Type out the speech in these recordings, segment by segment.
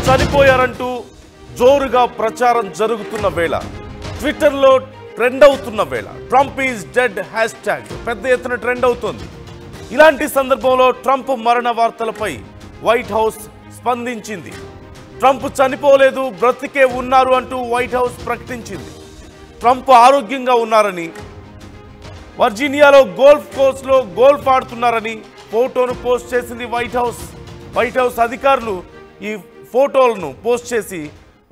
చనిపోయారంటూ జోరుగా ప్రచారం జరుగుతున్న వేళ, ట్విట్టర్లో ట్రెండ్ అవుతున్న వేళ Trump is dead hash tag పెద్ద ఎత్తున ట్రెండ్ అవుతోంది. ఇలాంటి సందర్భంలో ట్రంప్ మరణ వార్తలపై వైట్ హౌస్ స్పందించింది. ట్రంప్ చనిపోలేదు, బ్రతికే ఉన్నారు అంటూ వైట్ హౌస్ ప్రకటించింది. ట్రంప్ ఆరోగ్యంగా ఉన్నారని, వర్జీనియాలో గోల్ఫ్ కోర్స్లో గోల్ఫ్ ఆడుతున్నారని ఫోటోను పోస్ట్ చేసింది వైట్ హౌస్. వైట్ హౌస్ అధికారులు ఈ ఫోటోలను పోస్ట్ చేసి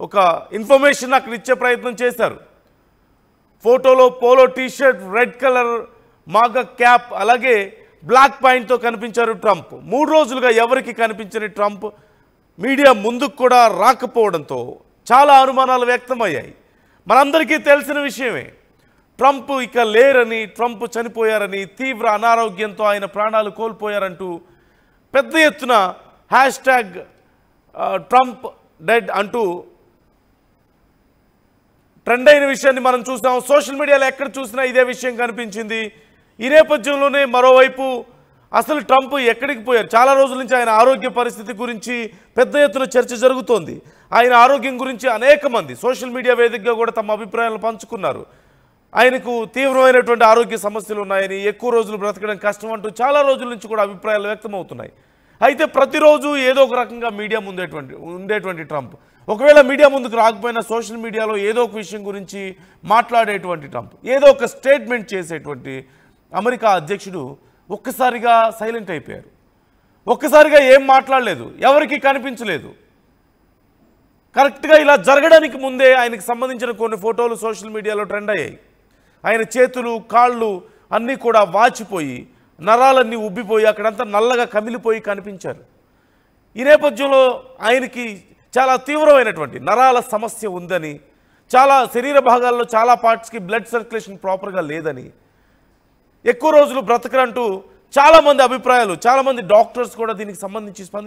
ఒక ఇన్ఫర్మేషన్ అక్కడ ఇచ్చే ప్రయత్నం చేశారు. ఫోటోలో polo T shirt, red colour MAGA cap, అలాగే బ్లాక్ పాయింట్తో కనిపించారు ట్రంప్. 3 రోజులుగా ఎవరికి కనిపించని ట్రంప్ మీడియా ముందుకు కూడా రాకపోవడంతో చాలా అనుమానాలు వ్యక్తమయ్యాయి. మనందరికీ తెలిసిన విషయమే, ట్రంప్ ఇక లేరని, ట్రంప్ చనిపోయారని, తీవ్ర అనారోగ్యంతో ఆయన ప్రాణాలు కోల్పోయారంటూ పెద్ద ఎత్తున హ్యాష్ ట్యాగ్ ట్రంప్ డెడ్ అంటూ ట్రెండ్ అయిన విషయాన్ని మనం చూసాం. సోషల్ మీడియాలో ఎక్కడ చూసినా ఇదే విషయం కనిపించింది. ఈ నేపథ్యంలోనే మరోవైపు అసలు ట్రంప్ ఎక్కడికి పోయారు? చాలా రోజుల నుంచి ఆయన ఆరోగ్య పరిస్థితి గురించి పెద్ద ఎత్తున చర్చ జరుగుతోంది. ఆయన ఆరోగ్యం గురించి అనేక మంది సోషల్ మీడియా వేదికగా కూడా తమ అభిప్రాయాలను పంచుకున్నారు. ఆయనకు తీవ్రమైనటువంటి ఆరోగ్య సమస్యలు ఉన్నాయని, ఎక్కువ రోజులు బ్రతకడం కష్టం అంటూ చాలా రోజుల నుంచి కూడా అభిప్రాయాలు వ్యక్తమవుతున్నాయి. అయితే ప్రతిరోజు ఏదో ఒక రకంగా మీడియా ఉండేటువంటి ట్రంప్, ఒకవేళ మీడియా ముందుకు రాకపోయినా సోషల్ మీడియాలో ఏదో ఒక విషయం గురించి మాట్లాడేటువంటి ట్రంప్, ఏదో ఒక స్టేట్మెంట్ చేసేటువంటి అమెరికా అధ్యక్షుడు ఒక్కసారిగా సైలెంట్ అయిపోయారు. ఒక్కసారిగా ఏం మాట్లాడలేదు, ఎవరికి కనిపించలేదు. కరెక్ట్గా ఇలా జరగడానికి ముందే ఆయనకు సంబంధించిన కొన్ని ఫోటోలు సోషల్ మీడియాలో ట్రెండ్ అయ్యాయి. ఆయన చేతులు, కాళ్ళు అన్నీ కూడా వాచిపోయి, నరాలన్నీ ఉబ్బిపోయి, అక్కడంతా నల్లగా కమిలిపోయి కనిపించారు. ఈ నేపథ్యంలో ఆయనకి చాలా తీవ్రమైనటువంటి నరాల సమస్య ఉందని, చాలా శరీర భాగాల్లో చాలా పార్ట్స్కి బ్లడ్ సర్క్యులేషన్ ప్రాపర్గా లేదని, ఎక్కువ రోజులు బ్రతకరంటూ చాలామంది అభిప్రాయాలు, చాలామంది డాక్టర్స్ కూడా దీనికి సంబంధించి